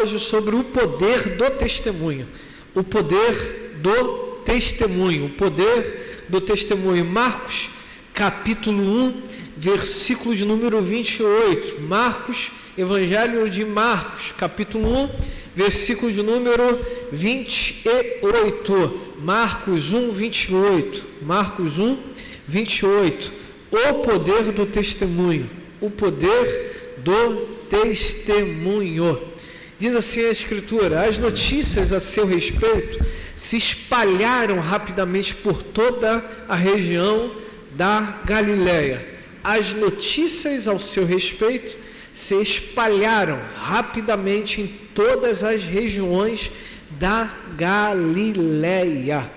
Hoje sobre o poder do testemunho. O poder do testemunho. O poder do testemunho. Marcos, capítulo 1, versículo de número 28. Marcos, Evangelho de Marcos, capítulo 1, versículo de número 28. Marcos 1, 28. Marcos 1, 28. O poder do testemunho. O poder do testemunho. Diz assim a Escritura: as notícias a seu respeito se espalharam rapidamente por toda a região da Galileia. As notícias ao seu respeito se espalharam rapidamente em todas as regiões da Galileia.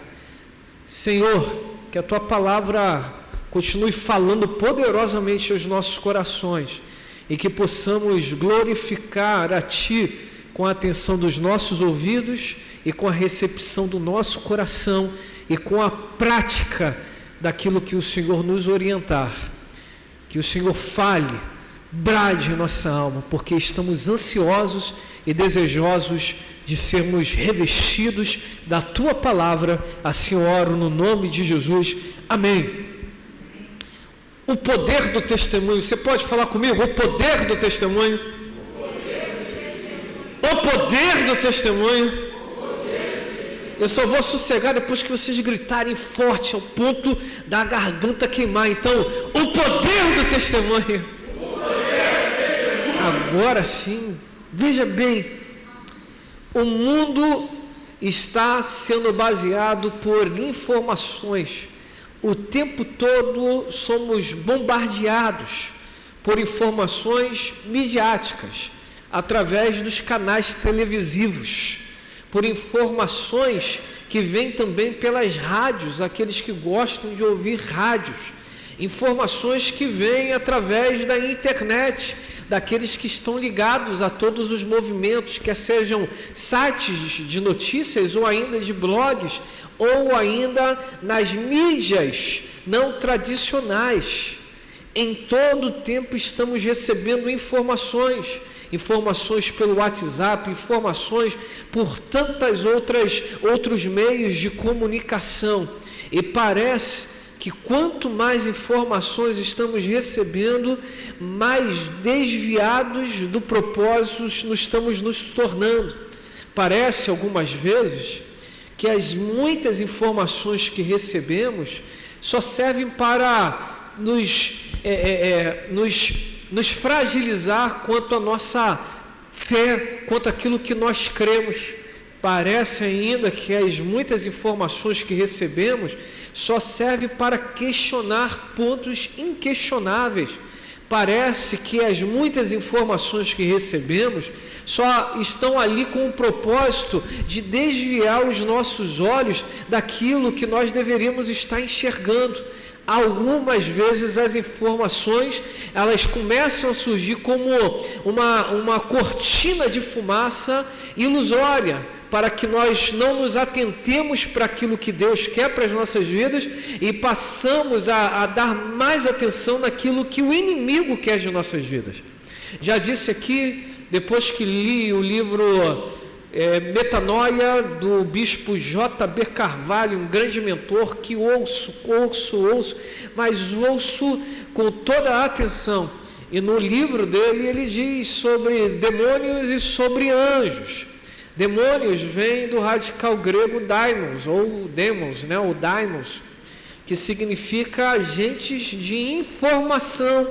Senhor, que a Tua palavra continue falando poderosamente aos nossos corações e que possamos glorificar a Ti com a atenção dos nossos ouvidos e com a recepção do nosso coração e com a prática daquilo que o Senhor nos orientar. Que o Senhor fale, brade em nossa alma, porque estamos ansiosos e desejosos de sermos revestidos da Tua palavra. Assim oro no nome de Jesus. Amém. O poder do testemunho. Você pode falar comigo? O poder do testemunho. O poder do testemunho. Eu só vou sossegar depois que vocês gritarem forte ao ponto da garganta queimar. Então, o poder do testemunho. Agora sim, veja bem, o mundo está sendo baseado por informações. O tempo todo somos bombardeados por informações midiáticas, através dos canais televisivos, por informações que vêm também pelas rádios, aqueles que gostam de ouvir rádios, informações que vêm através da internet, daqueles que estão ligados a todos os movimentos, quer sejam sites de notícias ou ainda de blogs, ou ainda nas mídias não tradicionais. Em todo o tempo estamos recebendo informações pelo WhatsApp, informações por tantas outros meios de comunicação. E parece que quanto mais informações estamos recebendo, mais desviados do propósito estamos nos tornando. Parece algumas vezes que as muitas informações que recebemos só servem para nos fragilizar quanto à nossa fé, quanto àquilo que nós cremos. Parece ainda que as muitas informações que recebemos só servem para questionar pontos inquestionáveis. Parece que as muitas informações que recebemos só estão ali com o propósito de desviar os nossos olhos daquilo que nós deveríamos estar enxergando. Algumas vezes as informações, elas começam a surgir como uma cortina de fumaça ilusória, para que nós não nos atentemos para aquilo que Deus quer para as nossas vidas e passamos a dar mais atenção naquilo que o inimigo quer de nossas vidas. Já disse aqui, depois que li o livro Metanoia, do bispo J.B. Carvalho, um grande mentor, que ouço, mas ouço com toda a atenção. E no livro dele ele diz sobre demônios e sobre anjos. Demônios vem do radical grego daimos, ou demos, ou daimos, que significa agentes de informação.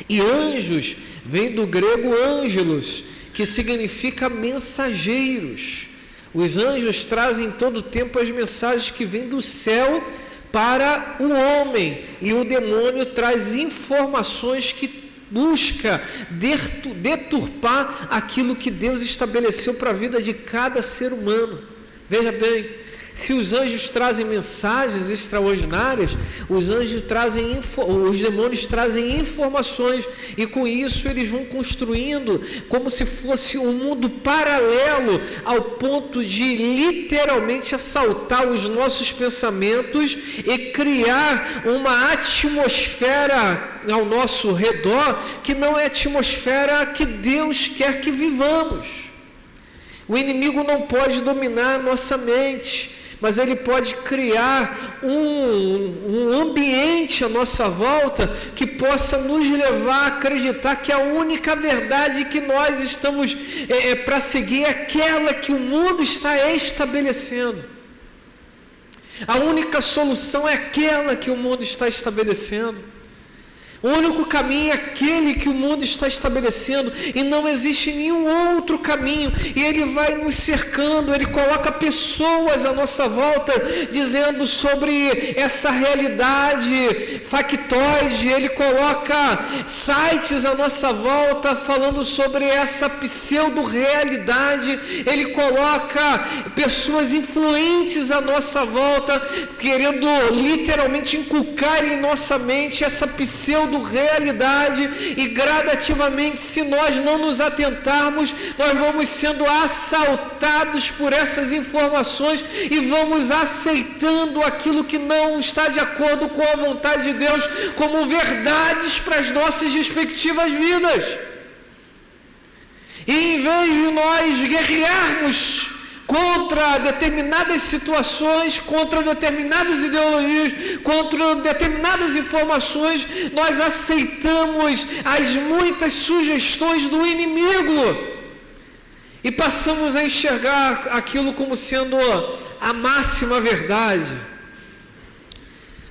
E anjos vem do grego ângelos, que significa mensageiros. Os anjos trazem todo o tempo as mensagens que vêm do céu para o homem, e o demônio traz informações que busca deturpar aquilo que Deus estabeleceu para a vida de cada ser humano. Veja bem, se os anjos trazem mensagens extraordinárias, os demônios trazem informações, e com isso eles vão construindo como se fosse um mundo paralelo, ao ponto de literalmente assaltar os nossos pensamentos e criar uma atmosfera ao nosso redor que não é a atmosfera que Deus quer que vivamos. O inimigo não pode dominar a nossa mente, mas ele pode criar um ambiente à nossa volta que possa nos levar a acreditar que a única verdade que nós estamos para seguir é aquela que o mundo está estabelecendo. A única solução é aquela que o mundo está estabelecendo. O único caminho é aquele que o mundo está estabelecendo, e não existe nenhum outro caminho, e ele vai nos cercando, ele coloca pessoas à nossa volta, dizendo sobre essa realidade factoide, ele coloca sites à nossa volta, falando sobre essa pseudo-realidade, ele coloca pessoas influentes à nossa volta, querendo literalmente inculcar em nossa mente essa pseudo-realidade, e gradativamente, se nós não nos atentarmos, nós vamos sendo assaltados por essas informações e vamos aceitando aquilo que não está de acordo com a vontade de Deus como verdades para as nossas respectivas vidas. E em vez de nós guerrearmos contra determinadas situações, contra determinadas ideologias, contra determinadas informações, nós aceitamos as muitas sugestões do inimigo e passamos a enxergar aquilo como sendo a máxima verdade.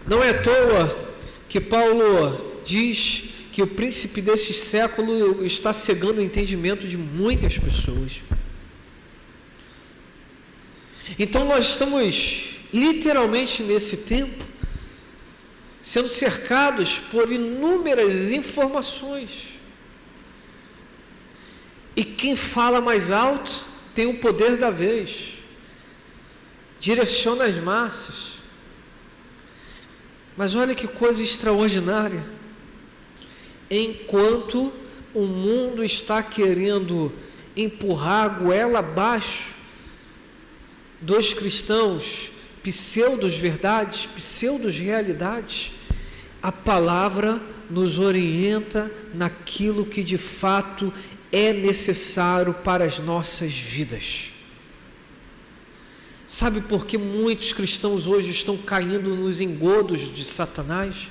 Não é à toa que Paulo diz que o príncipe deste século está cegando o entendimento de muitas pessoas. Então nós estamos literalmente nesse tempo sendo cercados por inúmeras informações, e quem fala mais alto tem o poder da vez, direciona as massas. Mas olha que coisa extraordinária, enquanto o mundo está querendo empurrar a goela abaixo dos cristãos, pseudos verdades, pseudos realidades, a palavra nos orienta naquilo que de fato é necessário para as nossas vidas. Sabe por que muitos cristãos hoje estão caindo nos engodos de Satanás?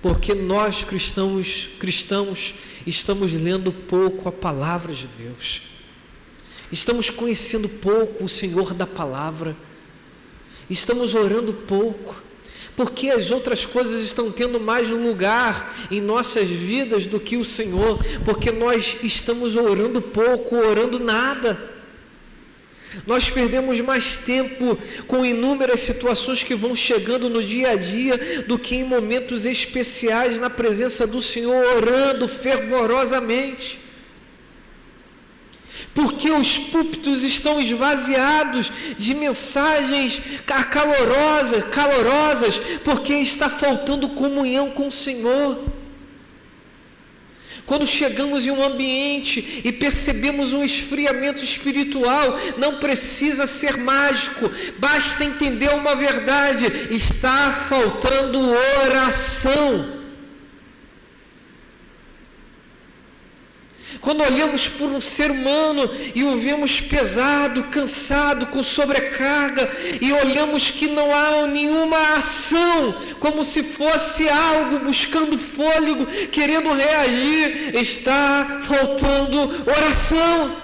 Porque nós cristãos estamos lendo pouco a palavra de Deus. Estamos conhecendo pouco o Senhor da palavra, estamos orando pouco, porque as outras coisas estão tendo mais lugar em nossas vidas do que o Senhor, porque nós estamos orando pouco, orando nada. Nós perdemos mais tempo com inúmeras situações que vão chegando no dia a dia do que em momentos especiais na presença do Senhor, orando fervorosamente. Porque os púlpitos estão esvaziados de mensagens calorosas, porque está faltando comunhão com o Senhor. Quando chegamos em um ambiente e percebemos um esfriamento espiritual, não precisa ser mágico, basta entender uma verdade: está faltando oração. Quando olhamos por um ser humano e o vemos pesado, cansado, com sobrecarga, e olhamos que não há nenhuma ação, como se fosse algo buscando fôlego, querendo reagir, está faltando oração.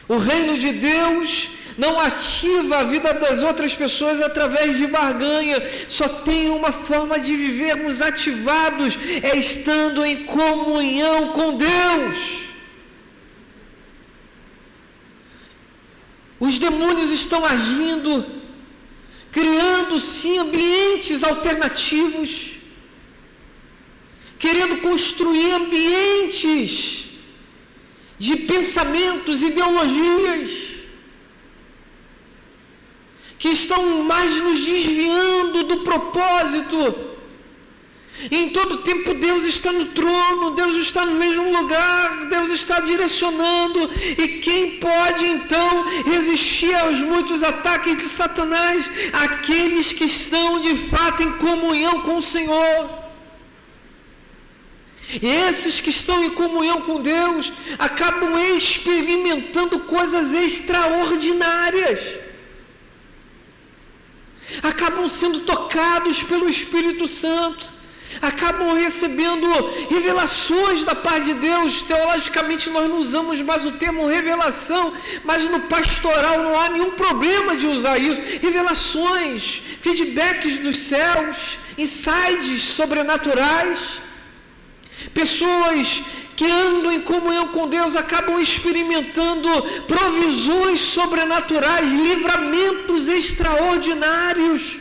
O reino de Deus não ativa a vida das outras pessoas através de barganha, só tem uma forma de vivermos ativados, é estando em comunhão com Deus. Os demônios estão agindo, criando sim ambientes alternativos, querendo construir ambientes de pensamentos, ideologias, que estão mais nos desviando do propósito. E em todo tempo Deus está no trono, Deus está no mesmo lugar, Deus está direcionando. E quem pode então resistir aos muitos ataques de Satanás? Aqueles que estão de fato em comunhão com o Senhor. E esses que estão em comunhão com Deus acabam experimentando coisas extraordinárias. Acabam sendo tocados pelo Espírito Santo. Acabam recebendo revelações da parte de Deus. Teologicamente nós não usamos mais o termo revelação, mas no pastoral não há nenhum problema de usar isso. Revelações, feedbacks dos céus, insights sobrenaturais. Pessoas que andam em comunhão com Deus acabam experimentando provisões sobrenaturais, livramentos extraordinários.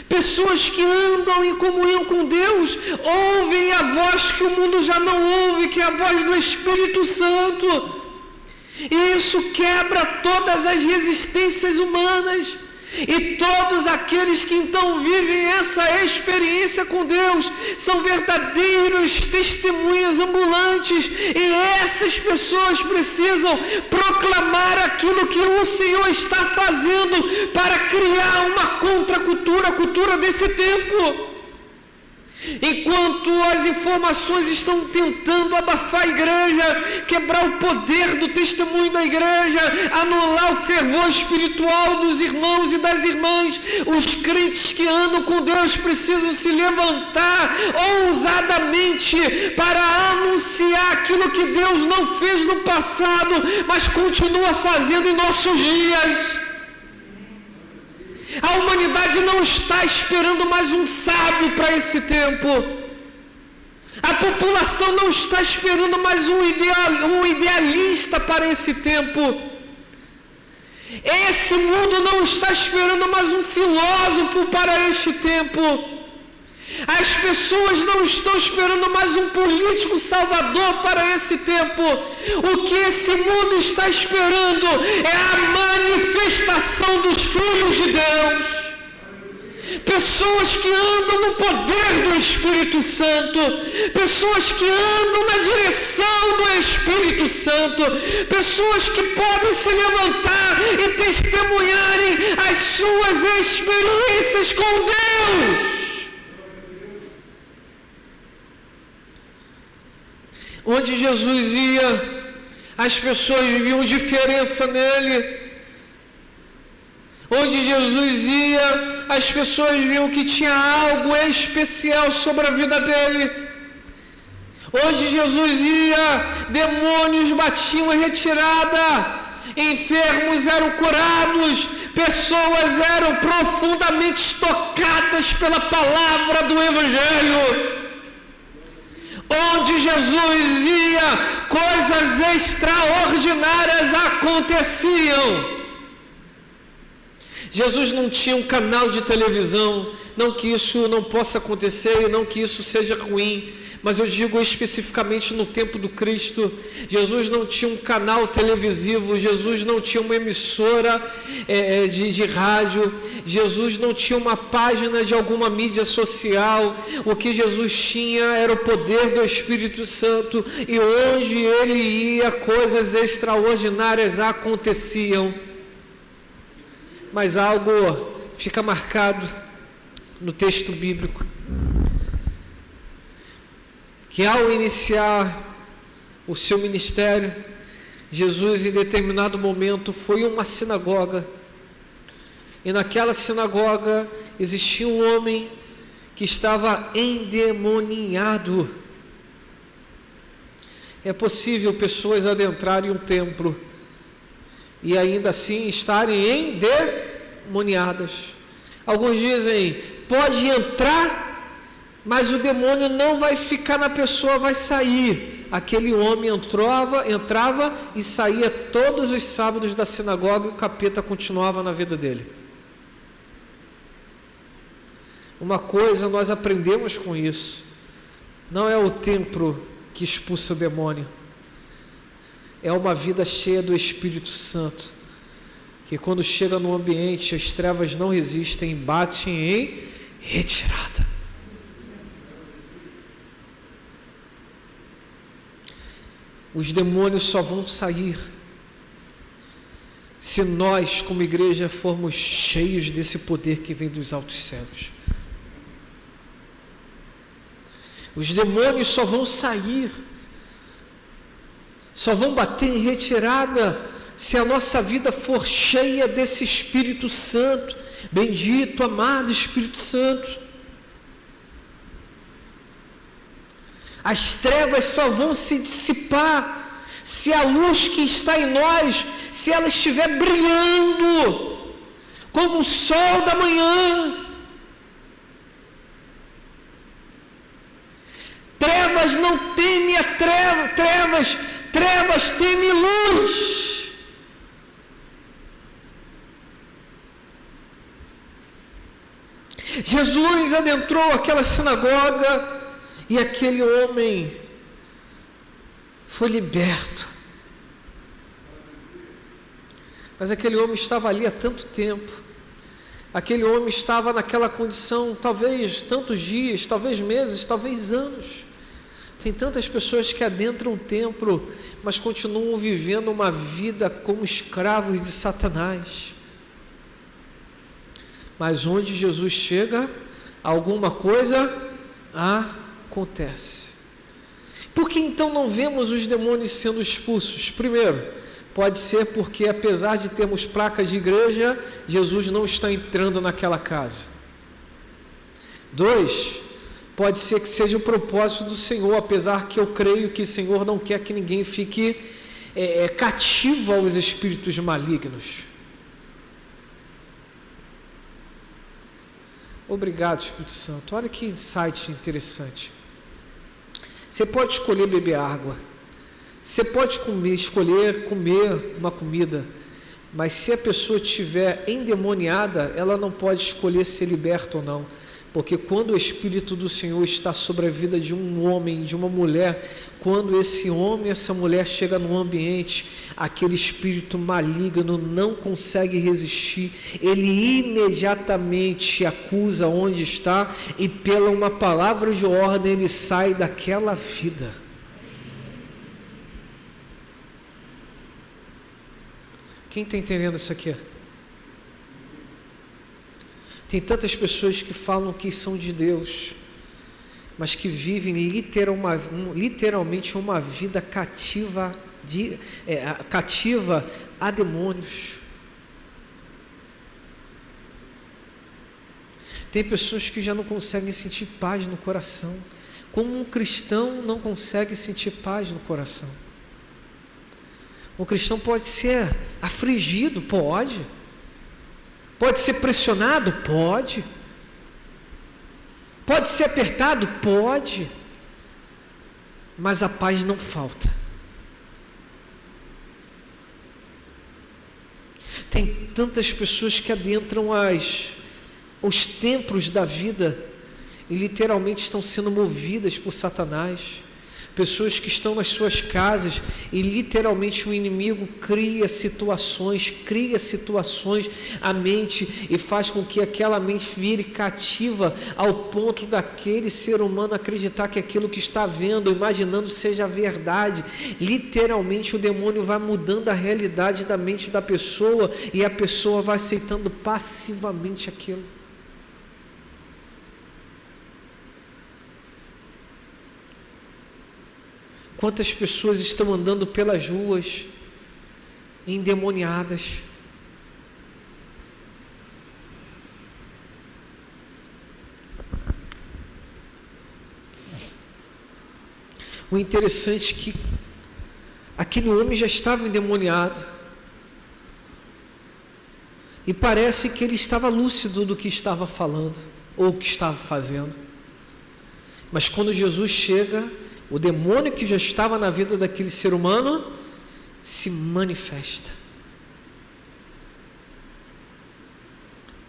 Pessoas que andam em comunhão com Deus ouvem a voz que o mundo já não ouve, que é a voz do Espírito Santo. E isso quebra todas as resistências humanas. E todos aqueles que então vivem essa experiência com Deus são verdadeiros testemunhas ambulantes, e essas pessoas precisam proclamar aquilo que o Senhor está fazendo para criar uma contracultura, a cultura desse tempo. Enquanto as informações estão tentando abafar a igreja, quebrar o poder do testemunho da igreja, anular o fervor espiritual dos irmãos e das irmãs, os crentes que andam com Deus precisam se levantar ousadamente para anunciar aquilo que Deus não fez no passado, mas continua fazendo em nossos dias. A humanidade não está esperando mais um sábio para esse tempo. A população não está esperando mais um idealista para esse tempo. Esse mundo não está esperando mais um filósofo para este tempo. As pessoas não estão esperando mais um político salvador para esse tempo. O que esse mundo está esperando é a manifestação dos filhos de Deus. Pessoas que andam no poder do Espírito Santo, pessoas que andam na direção do Espírito Santo, pessoas que podem se levantar e testemunharem as suas experiências com Deus. Onde Jesus ia, as pessoas viviam diferença nele. Onde Jesus ia, as pessoas viam que tinha algo especial sobre a vida dele. Onde Jesus ia, demônios batiam em retirada, enfermos eram curados, pessoas eram profundamente tocadas pela palavra do Evangelho. Onde Jesus ia, coisas extraordinárias aconteciam. Jesus não tinha um canal de televisão, não que isso não possa acontecer, não que isso seja ruim, mas eu digo especificamente no tempo do Cristo. Jesus não tinha um canal televisivo, Jesus não tinha uma emissora de rádio, Jesus não tinha uma página de alguma mídia social. O que Jesus tinha era o poder do Espírito Santo, e onde ele ia, coisas extraordinárias aconteciam. Mas algo fica marcado no texto bíblico, que ao iniciar o seu ministério, Jesus em determinado momento foi a uma sinagoga, e naquela sinagoga existia um homem que estava endemoniado. É possível pessoas adentrarem um templo e ainda assim estarem endemoniadas. Alguns dizem, pode entrar, mas o demônio não vai ficar na pessoa, vai sair. Aquele homem entrava e saía todos os sábados da sinagoga, e o capeta continuava na vida dele. Uma coisa nós aprendemos com isso: não é o templo que expulsa o demônio, é uma vida cheia do Espírito Santo, que quando chega no ambiente, as trevas não resistem, batem em retirada. Os demônios só vão sair se nós, como igreja, formos cheios desse poder que vem dos altos céus. Os demônios só vão sair, só vão bater em retirada se a nossa vida for cheia desse Espírito Santo, bendito, amado Espírito Santo. As trevas só vão se dissipar se a luz que está em nós, se ela estiver brilhando como o sol da manhã. Trevas não temem a trevas temem luz. Jesus adentrou aquela sinagoga e aquele homem foi liberto. Mas aquele homem estava ali há tanto tempo. Aquele homem estava naquela condição, talvez tantos dias, talvez meses, talvez anos. Tem tantas pessoas que adentram o templo, mas continuam vivendo uma vida como escravos de Satanás. Mas onde Jesus chega, alguma coisa acontece. Por que então não vemos os demônios sendo expulsos? Primeiro, pode ser porque apesar de termos placas de igreja, Jesus não está entrando naquela casa. 2, pode ser que seja o propósito do Senhor, apesar que eu creio que o Senhor não quer que ninguém fique cativo aos espíritos malignos. Obrigado, Espírito Santo. Olha que insight interessante. Você pode escolher beber água. Você pode escolher comer uma comida. Mas se a pessoa estiver endemoniada, ela não pode escolher ser liberta ou não. Porque quando o Espírito do Senhor está sobre a vida de um homem, de uma mulher, quando esse homem e essa mulher chega num ambiente, aquele espírito maligno não consegue resistir, ele imediatamente acusa onde está e pela uma palavra de ordem ele sai daquela vida. Quem está entendendo isso aqui? Tem tantas pessoas que falam que são de Deus, mas que vivem literalmente uma vida cativa a demônios. Tem pessoas que já não conseguem sentir paz no coração. Como um cristão não consegue sentir paz no coração? Um cristão pode ser afligido, pode. Pode ser pressionado? Pode. Pode ser apertado? Pode. Mas a paz não falta. Tem tantas pessoas que adentram os templos da vida e literalmente estão sendo movidas por Satanás. Pessoas que estão nas suas casas e literalmente o inimigo cria situações à mente e faz com que aquela mente vire cativa ao ponto daquele ser humano acreditar que aquilo que está vendo, imaginando seja verdade. Literalmente o demônio vai mudando a realidade da mente da pessoa e a pessoa vai aceitando passivamente aquilo. Quantas pessoas estão andando pelas ruas endemoniadas? O interessante é que aquele homem já estava endemoniado e parece que ele estava lúcido do que estava falando ou o que estava fazendo. Mas quando Jesus chega, o demônio que já estava na vida daquele ser humano se manifesta.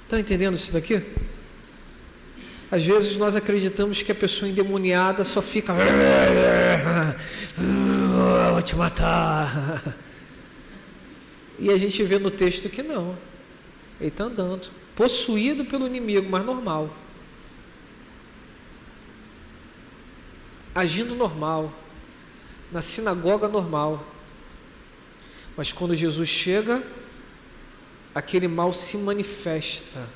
Estão entendendo isso daqui? Às vezes nós acreditamos que a pessoa endemoniada só fica vou te matar. E a gente vê no texto que não. Ele está andando, possuído pelo inimigo, mas normal. Agindo normal, na sinagoga normal. Mas quando Jesus chega, aquele mal se manifesta.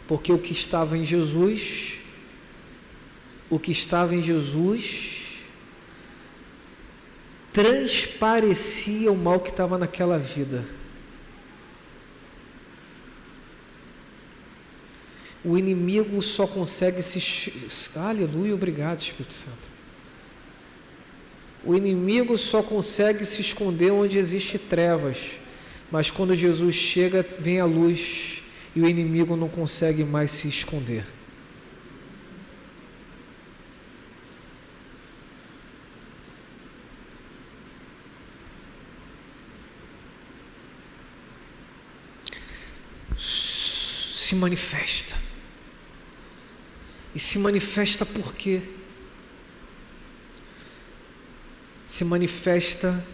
Porque o que estava em Jesus o que estava em Jesus transparecia o mal que estava naquela vida. O inimigo só consegue aleluia, obrigado, Espírito Santo. O inimigo só consegue se esconder onde existe trevas, mas quando Jesus chega, vem a luz e o inimigo não consegue mais se esconder. Se manifesta. E se manifesta por quê? Se manifesta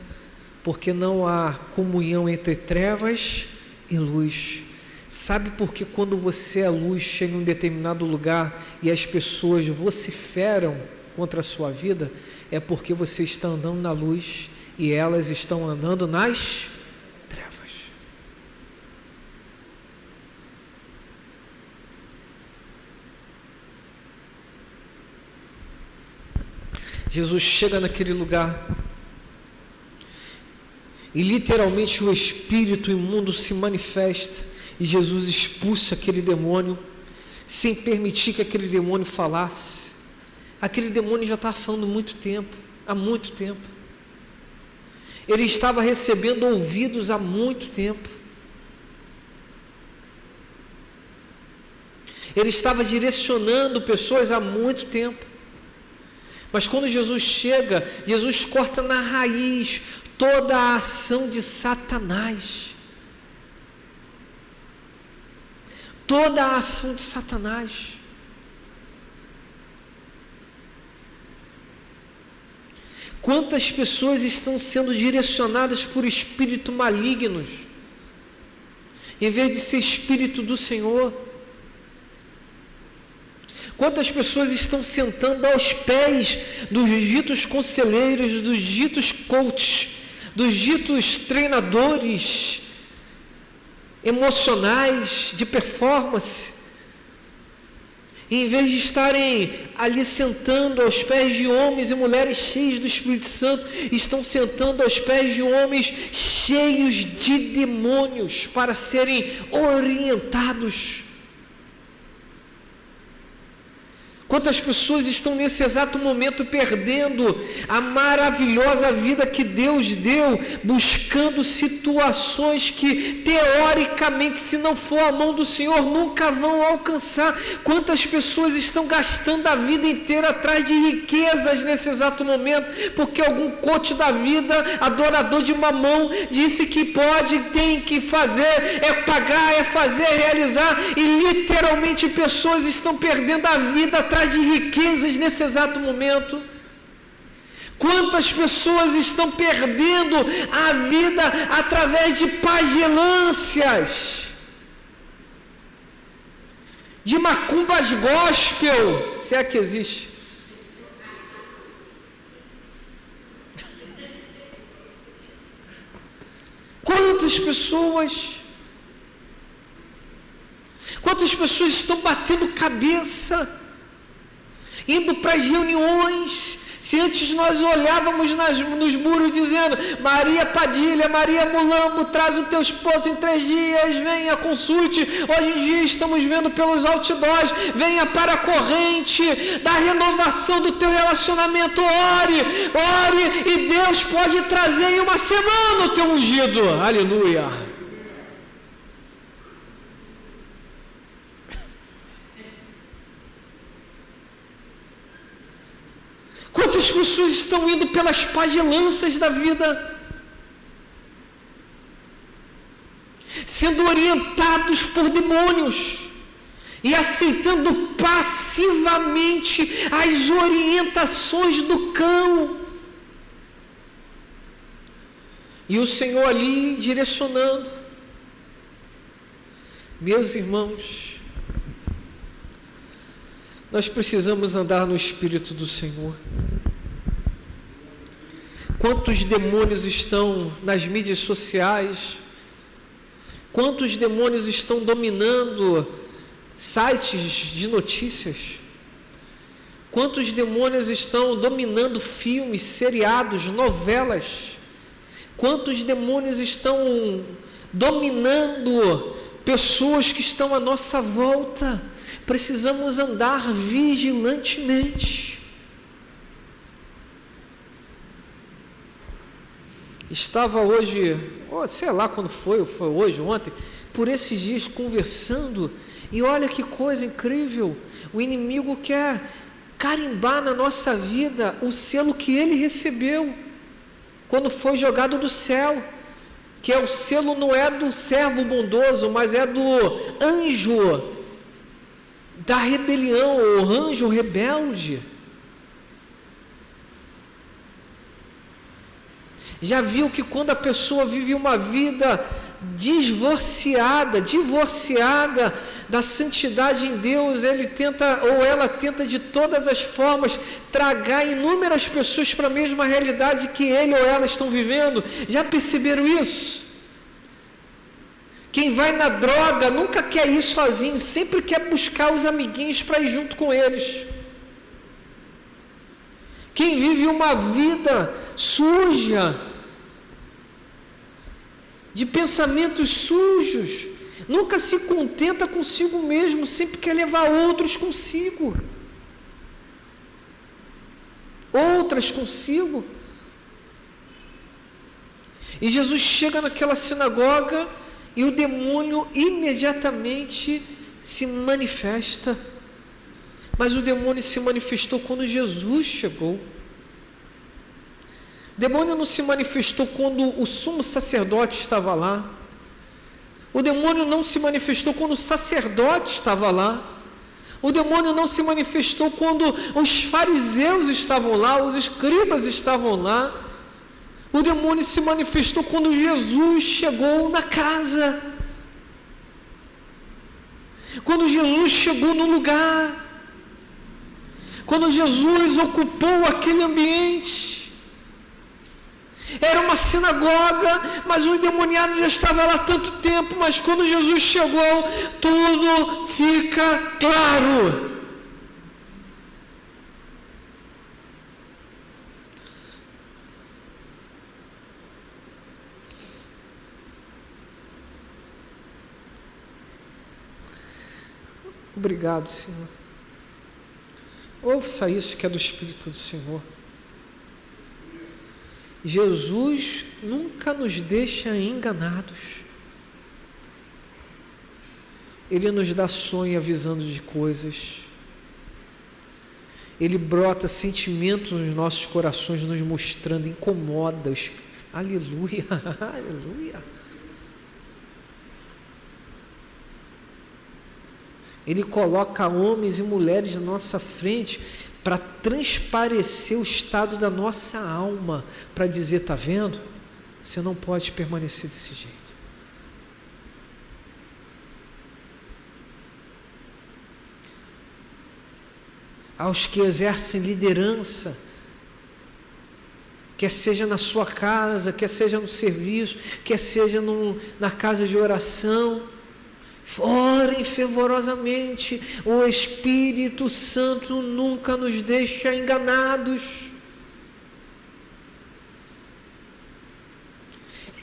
porque não há comunhão entre trevas e luz. Sabe por que quando você é luz, chega em um determinado lugar e as pessoas vociferam contra a sua vida? É porque você está andando na luz e elas estão andando nas trevas. Jesus chega naquele lugar e literalmente o espírito imundo se manifesta e Jesus expulsa aquele demônio sem permitir que aquele demônio falasse. Aquele demônio já estava falando há muito tempo. Ele estava recebendo ouvidos há muito tempo. Ele estava direcionando pessoas há muito tempo. Mas quando Jesus chega, Jesus corta na raiz toda a ação de Satanás. Toda a ação de Satanás. Quantas pessoas estão sendo direcionadas por espíritos malignos, em vez de ser espírito do Senhor? Quantas pessoas estão sentando aos pés dos ditos conselheiros, dos ditos coaches, dos ditos treinadores emocionais, de performance, e em vez de estarem ali sentando aos pés de homens e mulheres cheios do Espírito Santo, estão sentando aos pés de homens cheios de demônios para serem orientados. Quantas pessoas estão nesse exato momento perdendo a maravilhosa vida que Deus deu, buscando situações que teoricamente, se não for a mão do Senhor, nunca vão alcançar. Quantas pessoas estão gastando a vida inteira atrás de riquezas nesse exato momento, porque algum coach da vida, adorador de mamão, disse que pode, tem que fazer, é pagar, é fazer, é realizar, e literalmente pessoas estão perdendo a vida atrás de riquezas nesse exato momento. Quantas pessoas estão perdendo a vida através de pagelâncias, de macumbas gospel, se é que existe. Quantas pessoas estão batendo cabeça, indo para as reuniões? Se antes nós olhávamos nos muros dizendo: Maria Padilha, Maria Mulambo, traz o teu esposo em 3 dias, venha, consulte. Hoje em dia estamos vendo pelos outdoors: venha para a corrente da renovação do teu relacionamento, ore, e Deus pode trazer em uma semana o teu ungido. Aleluia. Quantas pessoas estão indo pelas pagelâncias da vida, sendo orientados por demônios e aceitando passivamente as orientações do cão, e o Senhor ali direcionando. Meus irmãos, nós precisamos andar no Espírito do Senhor. Quantos demônios estão nas mídias sociais? Quantos demônios estão dominando sites de notícias? Quantos demônios estão dominando filmes, seriados, novelas? Quantos demônios estão dominando pessoas que estão à nossa volta? Precisamos andar vigilantemente. Estava hoje, sei lá quando foi hoje, ontem, por esses dias conversando, e olha que coisa incrível, o inimigo quer carimbar na nossa vida o selo que ele recebeu, quando foi jogado do céu, que é o selo não é do servo bondoso, mas é do anjo da rebelião, o anjo rebelde. Já viu que quando a pessoa vive uma vida divorciada da santidade em Deus, ele tenta, ou ela tenta de todas as formas tragar inúmeras pessoas para a mesma realidade que ele ou ela estão vivendo? Já perceberam isso? Quem vai na droga nunca quer ir sozinho, sempre quer buscar os amiguinhos para ir junto com eles. Quem vive uma vida suja, de pensamentos sujos, nunca se contenta consigo mesmo, sempre quer levar outros consigo, outras consigo. E Jesus chega naquela sinagoga e o demônio imediatamente se manifesta. Mas o demônio se manifestou quando Jesus chegou. O demônio não se manifestou quando o sumo sacerdote estava lá. O demônio não se manifestou quando o sacerdote estava lá. O demônio não se manifestou quando os fariseus estavam lá, os escribas estavam lá. O demônio se manifestou quando Jesus chegou na casa. Quando Jesus chegou no lugar. Quando Jesus ocupou aquele ambiente. Era uma sinagoga, mas o endemoniado já estava lá há tanto tempo, mas quando Jesus chegou, tudo fica claro. Obrigado, Senhor. Ouça isso que é do Espírito do Senhor. Jesus nunca nos deixa enganados. Ele nos dá sonho avisando de coisas. Ele brota sentimentos nos nossos corações, nos mostrando, incomoda. Aleluia, aleluia. Ele coloca homens e mulheres na nossa frente para transparecer o estado da nossa alma, para dizer, está vendo? Você não pode permanecer desse jeito. Aos que exercem liderança, quer seja na sua casa, quer seja no serviço, quer seja na casa de oração, orem fervorosamente. O Espírito Santo nunca nos deixa enganados.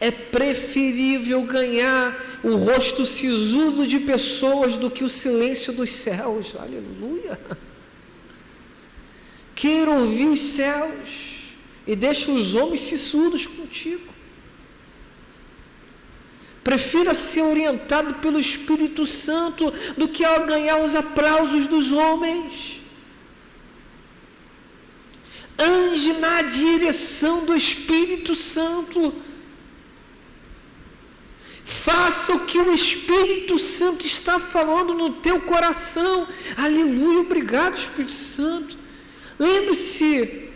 É preferível ganhar o rosto sisudo de pessoas do que o silêncio dos céus. Aleluia! Queira ouvir os céus e deixa os homens sisudos contigo. Prefira ser orientado pelo Espírito Santo do que ao ganhar os aplausos dos homens. Ande na direção do Espírito Santo. Faça o que o Espírito Santo está falando no teu coração. Aleluia, obrigado, Espírito Santo. Lembre-se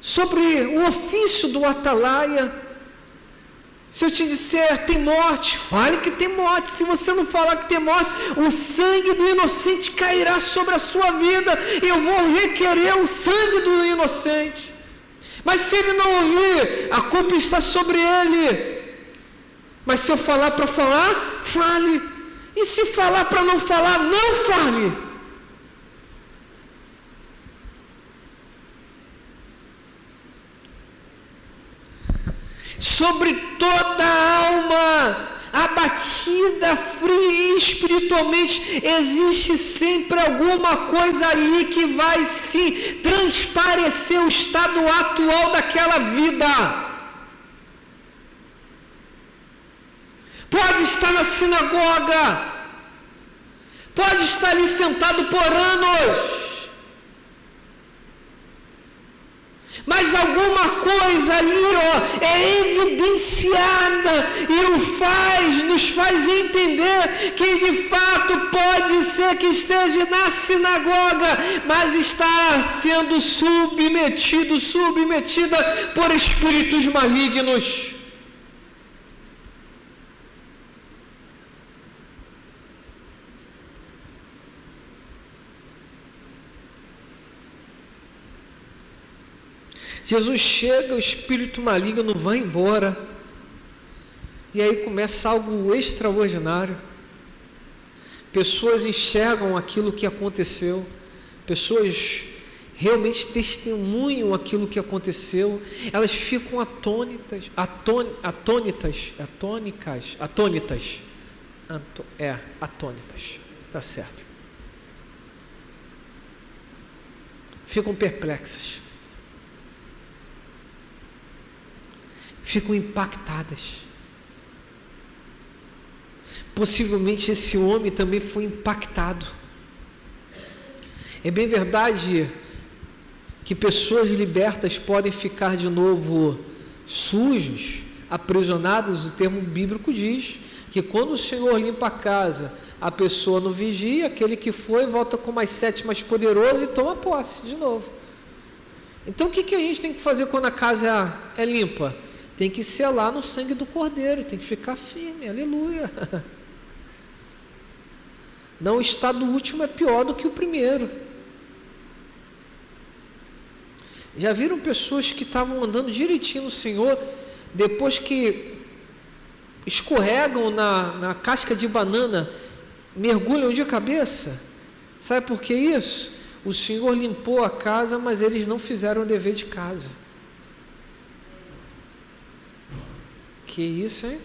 sobre o ofício do atalaia. Se eu te disser tem morte, fale que tem morte. Se você não falar que tem morte, o sangue do inocente cairá sobre a sua vida. Eu vou requerer o sangue do inocente. Mas se ele não ouvir, a culpa está sobre ele. Mas se eu falar para falar, fale. E se falar para não falar, não fale. sobre toda a alma abatida, fria espiritualmente. Existe sempre alguma coisa ali que vai se transparecer o estado atual daquela vida. Pode estar na sinagoga, pode estar ali sentado por anos, mas alguma coisa ali, é evidenciada e nos faz entender que de fato pode ser que esteja na sinagoga, mas está sendo submetida por espíritos malignos. Jesus chega, o espírito maligno vai embora, e aí começa algo extraordinário. Pessoas enxergam aquilo que aconteceu, pessoas realmente testemunham aquilo que aconteceu, elas ficam atônitas, tá certo. Ficam perplexas. Ficam impactadas. Possivelmente esse homem também foi impactado. É bem verdade que pessoas libertas podem ficar de novo sujos, aprisionados. O termo bíblico diz que quando o Senhor limpa a casa, a pessoa não vigia, aquele que foi volta com mais 7 mais poderoso e toma posse de novo. Então o que a gente tem que fazer quando a casa é limpa? Tem que selar no sangue do Cordeiro, tem que ficar firme, aleluia. Não, o estado último é pior do que o primeiro. Já viram pessoas que estavam andando direitinho no Senhor, depois que escorregam na casca de banana, mergulham de cabeça? Sabe por que isso? O Senhor limpou a casa, mas eles não fizeram o dever de casa. Que isso, hein?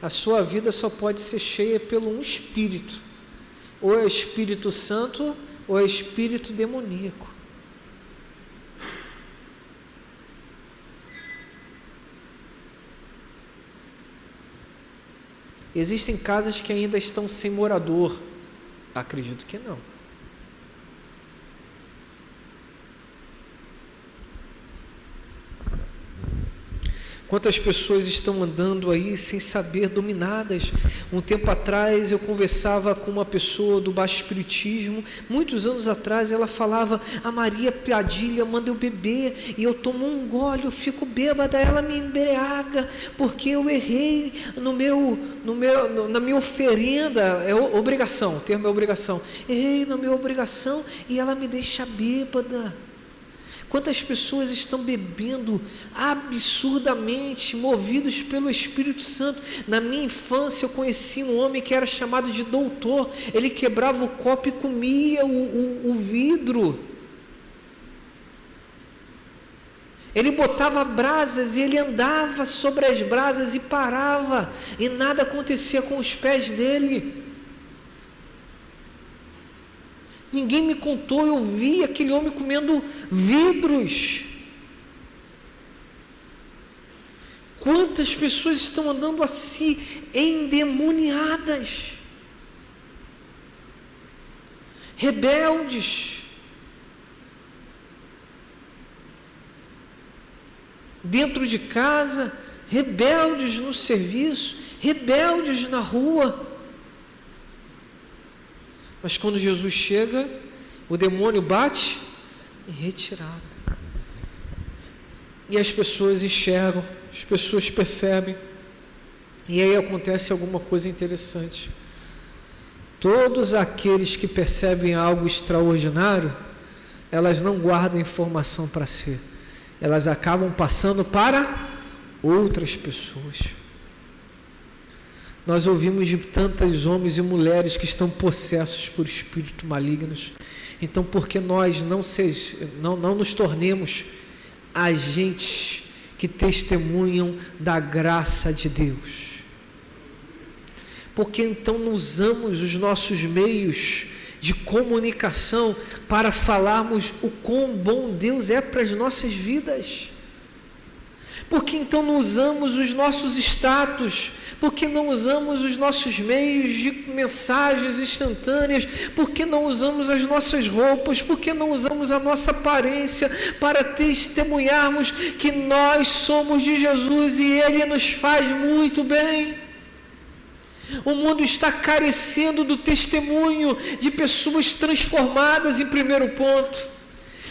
A sua vida só pode ser cheia pelo um espírito. Ou é o Espírito Santo, ou é o espírito demoníaco. Existem casas que ainda estão sem morador? Acredito que não. Quantas pessoas estão andando aí sem saber, dominadas? Um tempo atrás eu conversava com uma pessoa do baixo espiritismo, muitos anos atrás, ela falava: a Maria Padilha manda eu beber, e eu tomo um gole, eu fico bêbada, ela me embriaga, porque eu errei na minha oferenda, é obrigação, o termo é obrigação, errei na minha obrigação, e ela me deixa bêbada. Quantas pessoas estão bebendo absurdamente, movidos pelo Espírito Santo? Na minha infância eu conheci um homem que era chamado de doutor. Ele quebrava o copo e comia o vidro. Ele botava brasas e ele andava sobre as brasas e parava, e nada acontecia com os pés dele. Ninguém me contou, eu vi aquele homem comendo vidros. Quantas pessoas estão andando assim, endemoniadas, rebeldes, dentro de casa, rebeldes no serviço, rebeldes na rua. Mas quando Jesus chega, o demônio bate em retirada. E as pessoas enxergam, as pessoas percebem. E aí acontece alguma coisa interessante. Todos aqueles que percebem algo extraordinário, elas não guardam informação para si. Elas acabam passando para outras pessoas. Nós ouvimos de tantos homens e mulheres que estão possessos por espíritos malignos, Então, por que nós não nos tornemos agentes que testemunham da graça de Deus? Porque então não usamos os nossos meios de comunicação para falarmos o quão bom Deus é para as nossas vidas? Porque então não usamos os nossos status? Porque não usamos os nossos meios de mensagens instantâneas? Porque não usamos as nossas roupas? Porque não usamos a nossa aparência para testemunharmos que nós somos de Jesus e Ele nos faz muito bem? O mundo está carecendo do testemunho de pessoas transformadas, em primeiro ponto.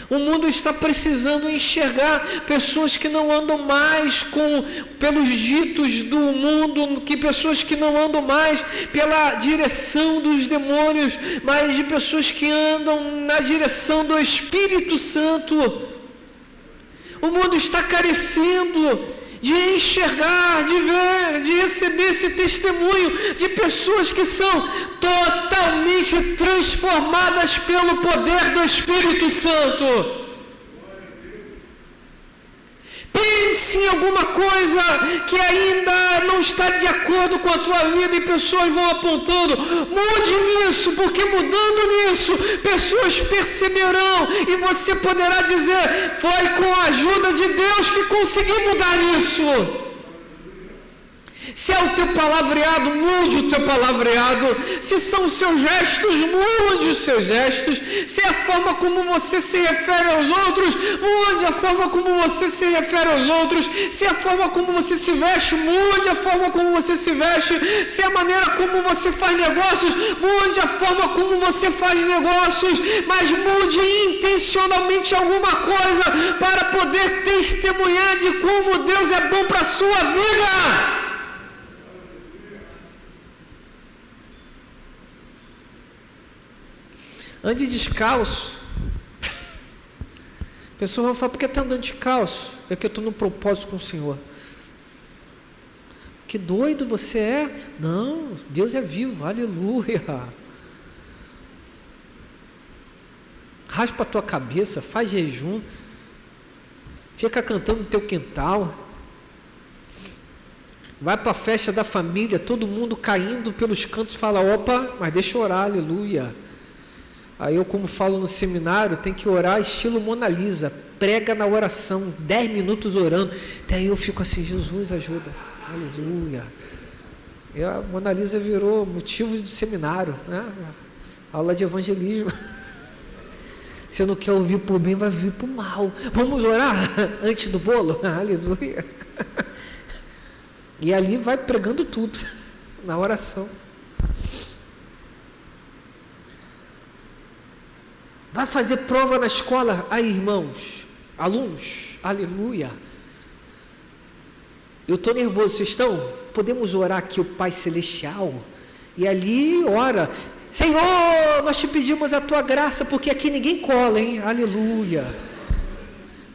O mundo está precisando enxergar pessoas que não andam mais pelos ditos do mundo, pessoas que não andam mais pela direção dos demônios, mas de pessoas que andam na direção do Espírito Santo. O mundo está carecendo de enxergar, de ver, de receber esse testemunho de pessoas que são totalmente transformadas pelo poder do Espírito Santo. Pense em alguma coisa que ainda não está de acordo com a tua vida e pessoas vão apontando, mude nisso, porque mudando nisso, pessoas perceberão e você poderá dizer, foi com a ajuda de Deus que consegui mudar isso. Se é o teu palavreado, mude o teu palavreado. Se são os seus gestos, mude os seus gestos. Se é a forma como você se refere aos outros, mude a forma como você se refere aos outros. Se é a forma como você se veste, mude a forma como você se veste. Se é a maneira como você faz negócios, mude a forma como você faz negócios. Mas mude intencionalmente alguma coisa para poder testemunhar de como Deus é bom para a sua vida. Ande descalço. A pessoa vai falar, por que está andando descalço? É que eu estou no propósito com o Senhor. Que doido você é? Não, Deus é vivo, aleluia. Raspa a tua cabeça, faz jejum. Fica cantando no teu quintal. Vai para a festa da família, todo mundo caindo pelos cantos, fala, opa, mas deixa eu orar, aleluia. Aí eu, como falo no seminário, tem que orar estilo Mona Lisa, prega na oração, 10 minutos orando, até aí eu fico assim, Jesus ajuda, aleluia. E a Mona Lisa virou motivo de seminário, né? Aula de evangelismo. Você não quer ouvir por bem, vai vir por mal. Vamos orar antes do bolo? Aleluia. E ali vai pregando tudo, na oração. Vai fazer prova na escola? Aí, irmãos, alunos, aleluia. Eu estou nervoso, vocês estão? Podemos orar aqui o Pai Celestial? E ali ora, Senhor, nós te pedimos a tua graça, porque aqui ninguém cola, hein? Aleluia.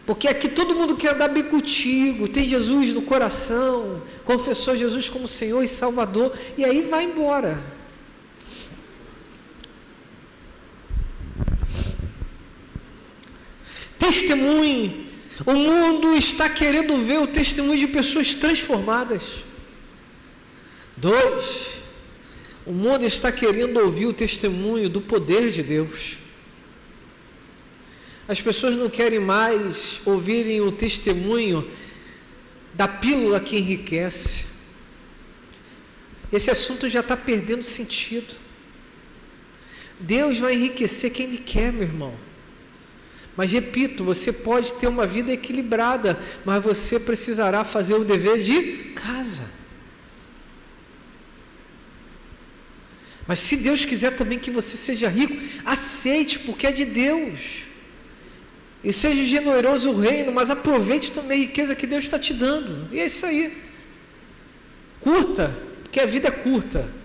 Porque aqui todo mundo quer andar bem contigo, tem Jesus no coração, confessou Jesus como Senhor e Salvador, e aí vai embora. Testemunhe. O mundo está querendo ver o testemunho de pessoas transformadas. 2. O mundo está querendo ouvir o testemunho do poder de Deus. As pessoas não querem mais ouvirem o testemunho da pílula que enriquece. Esse assunto já está perdendo sentido. Deus vai enriquecer quem Ele quer, meu irmão. Mas repito, você pode ter uma vida equilibrada, mas você precisará fazer o dever de casa. Mas se Deus quiser também que você seja rico, aceite, porque é de Deus. E seja generoso o reino, mas aproveite também a riqueza que Deus está te dando. E é isso aí. Curta, porque a vida é curta.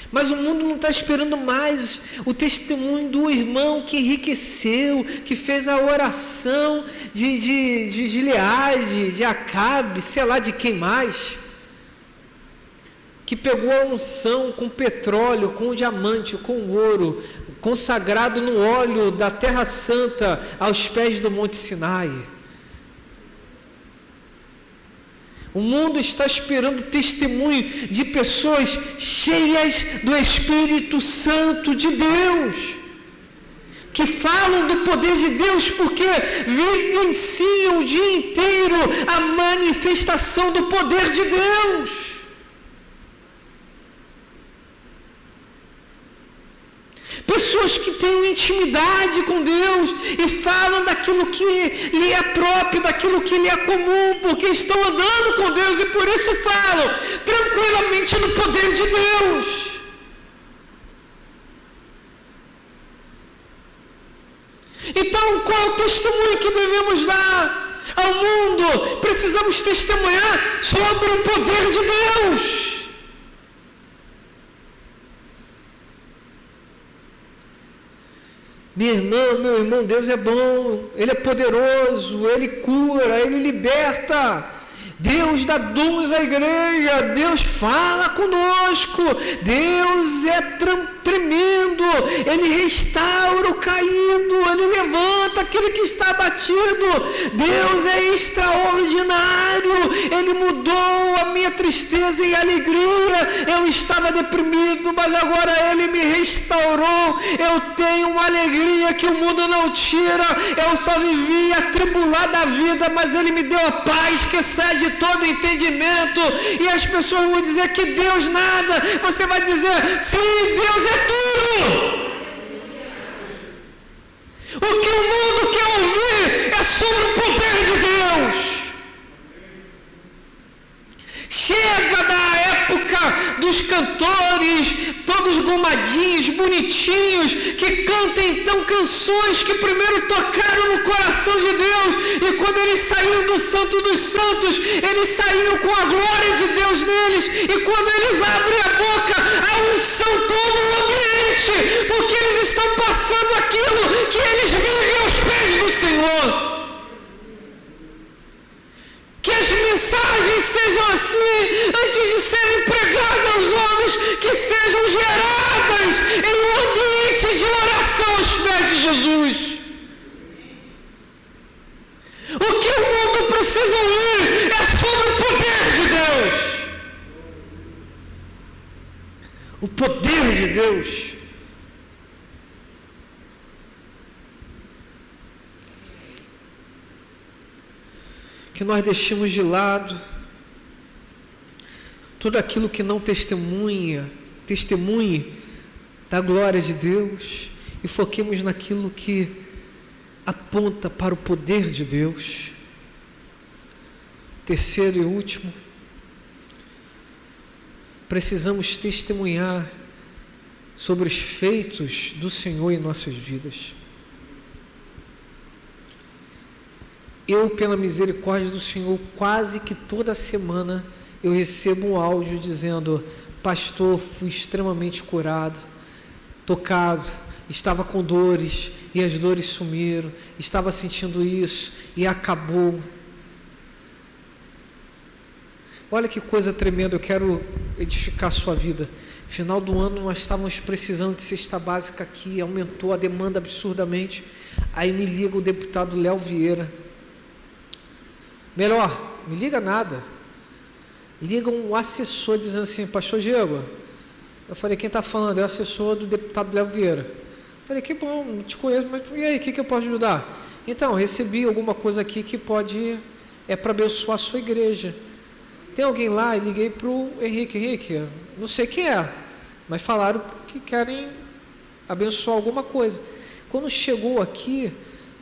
Mas o mundo não está esperando mais o testemunho do irmão que enriqueceu, que fez a oração de Gileade, de Acabe, sei lá de quem mais, que pegou a unção com petróleo, com diamante, com ouro, consagrado no óleo da Terra Santa aos pés do Monte Sinai. O mundo está esperando testemunho de pessoas cheias do Espírito Santo de Deus, que falam do poder de Deus porque vivenciam o dia inteiro a manifestação do poder de Deus. Pessoas que têm intimidade com Deus e falam daquilo que lhe é próprio, daquilo que lhe é comum, porque estão andando com Deus e por isso falam tranquilamente no poder de Deus. Então, qual é o testemunho que devemos dar ao mundo? Precisamos testemunhar sobre o poder de Deus. Minha irmã, meu irmão, Deus é bom, Ele é poderoso, Ele cura, Ele liberta. Deus dá dons à igreja, Deus fala conosco, Deus é tremendo, Ele restaura o caído, Ele levanta aquele que está abatido, Deus é extraordinário, Ele mudou a minha tristeza em alegria, eu estava deprimido, mas agora Ele me restaurou, eu tenho uma alegria que o mundo não tira, eu só vivia atribulado da vida, mas Ele me deu a paz que excede todo entendimento, e as pessoas vão dizer que Deus nada, você vai dizer, sim, Deus é tudo. O que o mundo quer ouvir é sobre o poder de Deus. Chega da época dos cantores, todos gomadinhos, bonitinhos, que cantam então canções que primeiro tocaram no coração de Deus, e quando eles saíram do Santo dos Santos, eles saíram com a glória de Deus neles, e quando eles abrem a boca, a unção toma o ambiente, porque eles estão passando aquilo que eles vivem aos pés do Senhor. Que as mensagens sejam assim, antes de serem pregadas aos homens, que sejam geradas em um ambiente de oração aos pés de Jesus. O que o mundo precisa ouvir é sobre o poder de Deus. O poder de Deus. Que nós deixemos de lado tudo aquilo que não testemunhe da glória de Deus e foquemos naquilo que aponta para o poder de Deus. Terceiro e último, precisamos testemunhar sobre os feitos do Senhor em nossas vidas. Eu, pela misericórdia do Senhor, quase que toda semana eu recebo um áudio dizendo: pastor, fui extremamente curado, tocado, estava com dores e as dores sumiram, estava sentindo isso e acabou. Olha que coisa tremenda, eu quero edificar a sua vida. Final do ano nós estávamos precisando de cesta básica aqui, aumentou a demanda absurdamente. Aí me liga o deputado Léo Vieira. Melhor, me liga nada. Liga um assessor dizendo assim: pastor Diego. Eu falei: quem está falando? É o assessor do deputado Léo Vieira. Eu falei: que bom, não te conheço, mas e aí, o que eu posso ajudar? Então, recebi alguma coisa aqui que pode, para abençoar a sua igreja. Tem alguém lá? E liguei para o Henrique, não sei quem é, mas falaram que querem abençoar alguma coisa. Quando chegou aqui,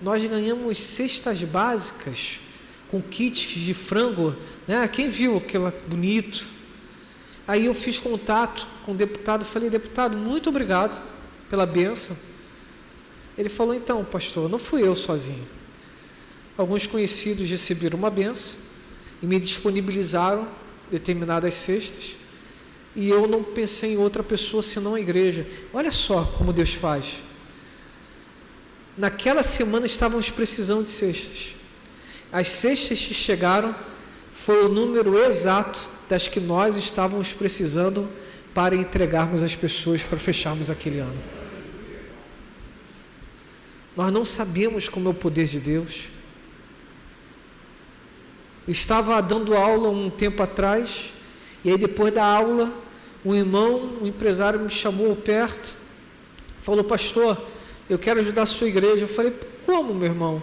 nós ganhamos cestas básicas com kits de frango, né? Quem viu aquilo bonito? Aí eu fiz contato com o deputado, falei: deputado, muito obrigado pela bênção. Ele falou: então, pastor, não fui eu sozinho. Alguns conhecidos receberam uma bênção e me disponibilizaram determinadas cestas, e eu não pensei em outra pessoa senão a igreja. Olha só como Deus faz. Naquela semana estávamos precisando de cestas. As cestas que chegaram foi o número exato das que nós estávamos precisando para entregarmos às pessoas para fecharmos aquele ano. Nós não sabemos como é o poder de Deus. Eu estava dando aula um tempo atrás, e aí depois da aula, um irmão, um empresário me chamou perto, falou: pastor, eu quero ajudar a sua igreja. Eu falei: como, meu irmão?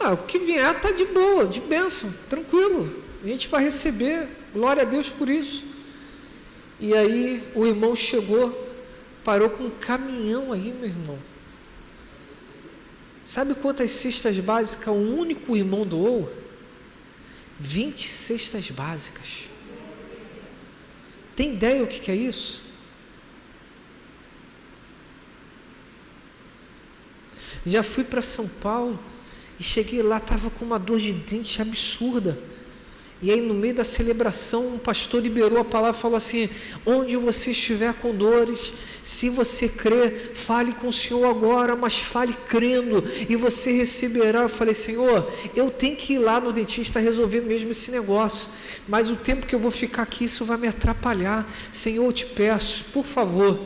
O que vier está de boa, de bênção, tranquilo, a gente vai receber, glória a Deus por isso. E aí o irmão chegou, parou com um caminhão aí, meu irmão. Sabe quantas cestas básicas o único irmão doou? 20 cestas básicas. Tem ideia o que é isso? Já fui para São Paulo e cheguei lá, estava com uma dor de dente absurda. E aí no meio da celebração, um pastor liberou a palavra e falou assim: onde você estiver com dores, se você crer, fale com o Senhor agora, mas fale crendo, e você receberá. Eu falei: Senhor, eu tenho que ir lá no dentista resolver mesmo esse negócio, mas o tempo que eu vou ficar aqui, isso vai me atrapalhar. Senhor, eu te peço, por favor,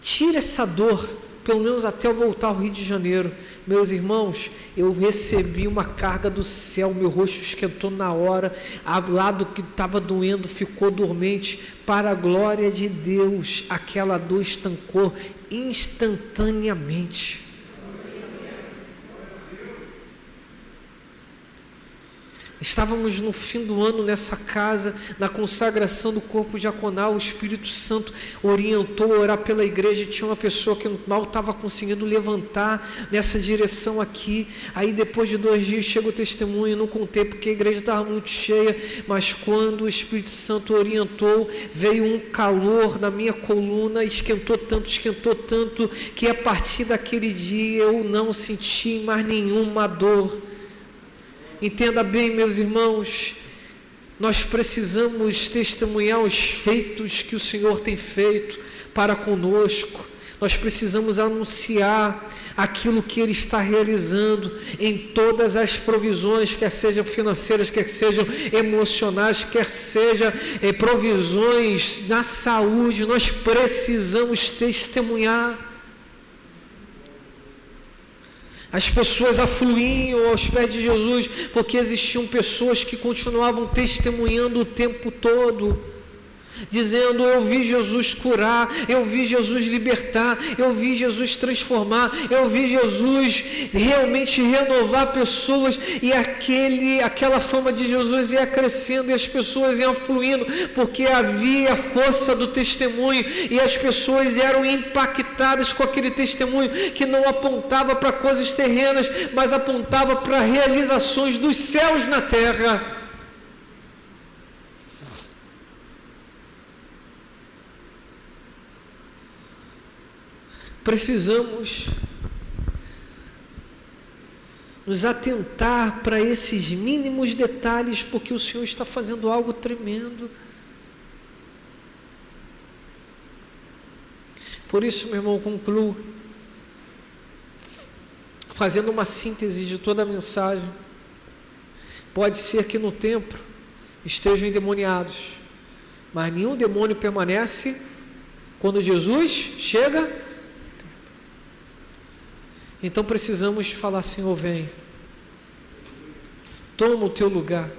tira essa dor, pelo menos até eu voltar ao Rio de Janeiro. Meus irmãos, eu recebi uma carga do céu, meu rosto esquentou na hora, o lado que estava doendo ficou dormente, para a glória de Deus, aquela dor estancou instantaneamente. Estávamos no fim do ano nessa casa, na consagração do corpo diaconal. O Espírito Santo orientou a orar pela igreja. Tinha uma pessoa que mal estava conseguindo levantar nessa direção aqui. Aí depois de 2 dias chega o testemunho. Não contei porque a igreja estava muito cheia, mas quando o Espírito Santo orientou, veio um calor na minha coluna, esquentou tanto, que a partir daquele dia eu não senti mais nenhuma dor. Entenda bem, meus irmãos, nós precisamos testemunhar os feitos que o Senhor tem feito para conosco. Nós precisamos anunciar aquilo que Ele está realizando em todas as provisões, quer sejam financeiras, quer sejam emocionais, quer sejam provisões na saúde. Nós precisamos testemunhar. As pessoas afluíam aos pés de Jesus, porque existiam pessoas que continuavam testemunhando o tempo todo, dizendo: eu vi Jesus curar, eu vi Jesus libertar, eu vi Jesus transformar, eu vi Jesus realmente renovar pessoas. E aquela fama de Jesus ia crescendo, e as pessoas iam fluindo, porque havia força do testemunho, e as pessoas eram impactadas com aquele testemunho que não apontava para coisas terrenas, mas apontava para realizações dos céus na terra. Precisamos nos atentar para esses mínimos detalhes, porque o Senhor está fazendo algo tremendo. Por isso, meu irmão, concluo fazendo uma síntese de toda a mensagem. Pode ser que no templo estejam endemoniados, mas nenhum demônio permanece quando Jesus chega. Então precisamos falar: Senhor, vem, toma o teu lugar.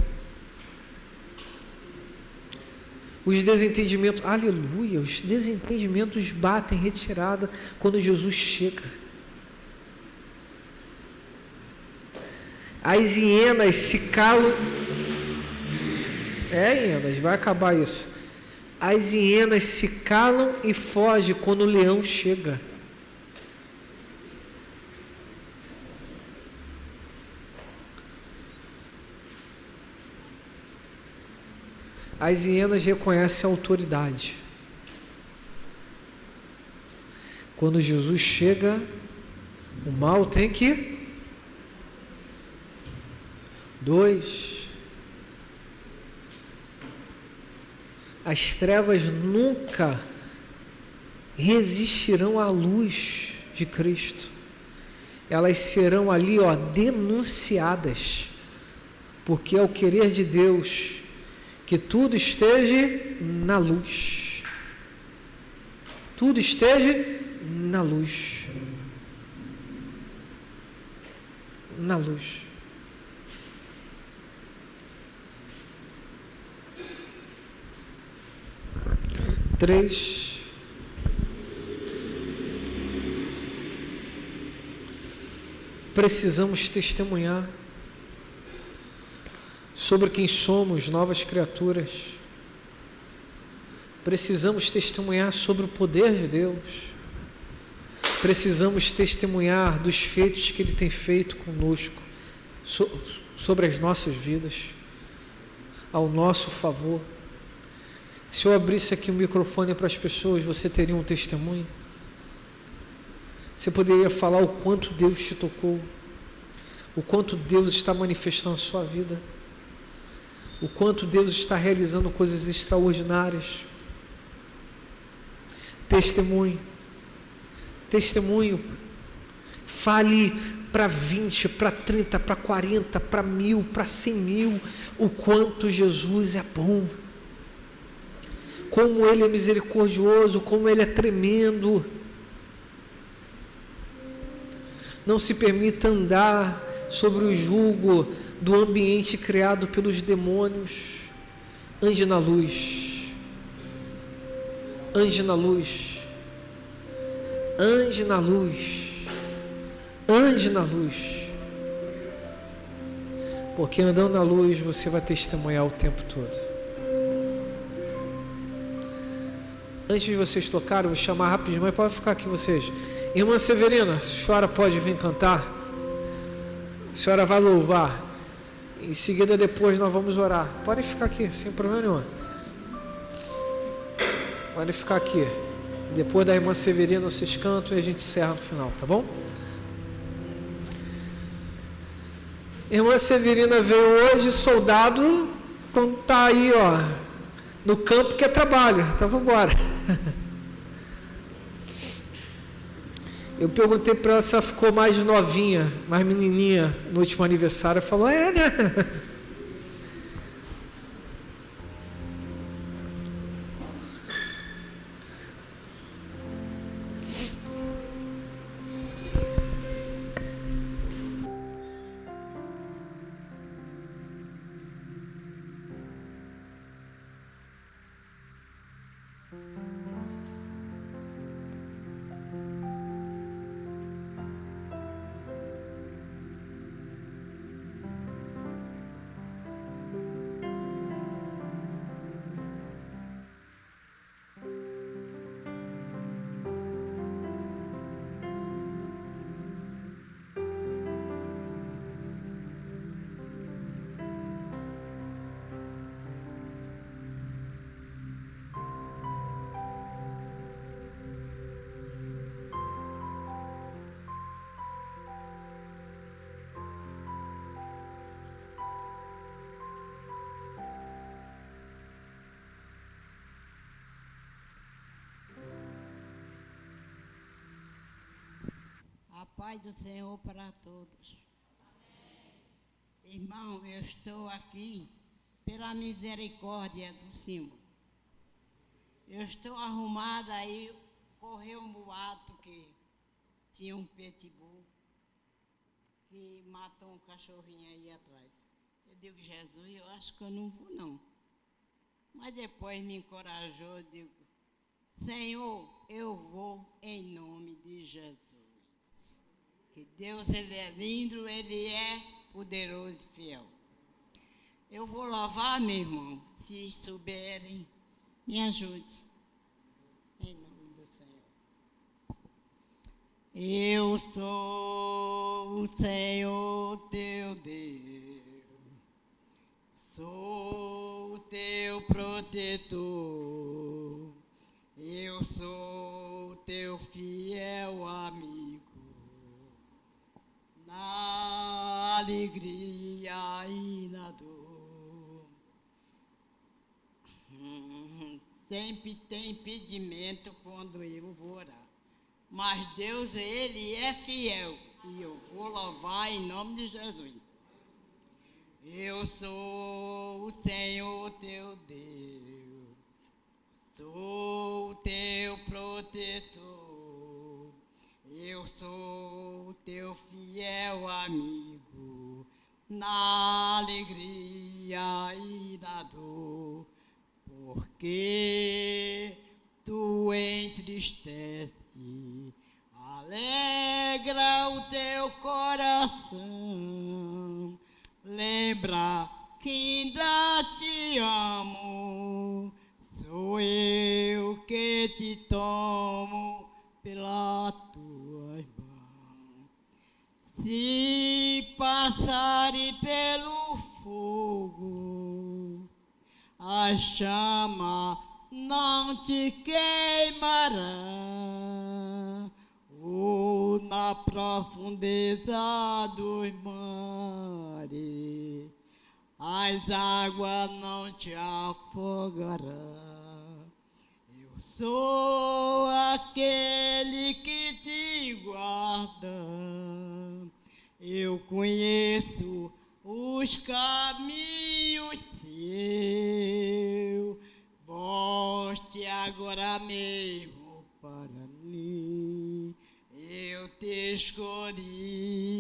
Os desentendimentos, aleluia, os desentendimentos batem retirada quando Jesus chega. As hienas se calam. Hienas, vai acabar isso. As hienas se calam e fogem quando o leão chega. As hienas reconhecem a autoridade. Quando Jesus chega, o mal tem que... 2. As trevas nunca resistirão à luz de Cristo. Elas serão ali, denunciadas. porque é o querer de Deus que tudo esteja na luz. Tudo esteja na luz. Na luz. Três. Precisamos testemunhar sobre quem somos, novas criaturas. Precisamos testemunhar sobre o poder de Deus. Precisamos testemunhar dos feitos que Ele tem feito conosco, sobre as nossas vidas, ao nosso favor. Se eu abrisse aqui o microfone para as pessoas, você teria um testemunho? Você poderia falar o quanto Deus te tocou, o quanto Deus está manifestando a sua vida, o quanto Deus está realizando coisas extraordinárias. Testemunho. Testemunho. Fale para 20, para 30, para 40, para 1000, para 100 mil, o quanto Jesus é bom, como Ele é misericordioso, como Ele é tremendo. Não se permita andar sobre o jugo do ambiente criado pelos demônios. Ande na luz. Ande na luz. Ande na luz. Ande na luz. Porque andando na luz você vai testemunhar o tempo todo. Antes de vocês tocarem, eu vou chamar rapidinho, mas pode ficar aqui vocês. Irmã Severina, a senhora pode vir cantar? A senhora vai louvar. Em seguida, depois, nós vamos orar. Pode ficar aqui, sem problema nenhum. Pode ficar aqui. Depois da irmã Severina, vocês cantam e a gente encerra no final, tá bom? Irmã Severina veio hoje, soldado, quando está aí, ó, no campo que é trabalho. Então, vamos embora. Eu perguntei para ela se ela ficou mais novinha, mais menininha no último aniversário. Ela falou, né? A paz do Senhor para todos. Amém. Irmão, eu estou aqui pela misericórdia do Senhor. Eu estou arrumada aí, correu um boato que tinha um pitbull que matou um cachorrinho aí atrás. Eu digo, Jesus, eu acho que eu não vou não. Mas depois me encorajou, eu digo, Senhor, eu vou em nome de Jesus. Que Deus, Ele é lindo, Ele é poderoso e fiel. Eu vou louvar, meu irmão, se souberem, me ajude. Em nome do Senhor. Eu sou o Senhor teu Deus, sou o teu protetor, eu sou o teu fiel amigo. Na alegria e na dor. Sempre tem impedimento quando eu vou orar. Mas Deus, Ele é fiel. E eu vou louvar em nome de Jesus. Eu sou o Senhor teu Deus, sou o teu protetor, eu sou o teu fiel amigo, na alegria e na dor, porque tu entristece, alegra o teu coração, lembra que ainda te amo, sou eu que te tomo pela tua mão. Se passarem pelo fogo, a chama não te queimará, ou na profundeza dos mares, as águas não te afogarão. Eu sou aquele que te guarda, eu conheço os caminhos seus. Volte agora mesmo para mim, eu te escolhi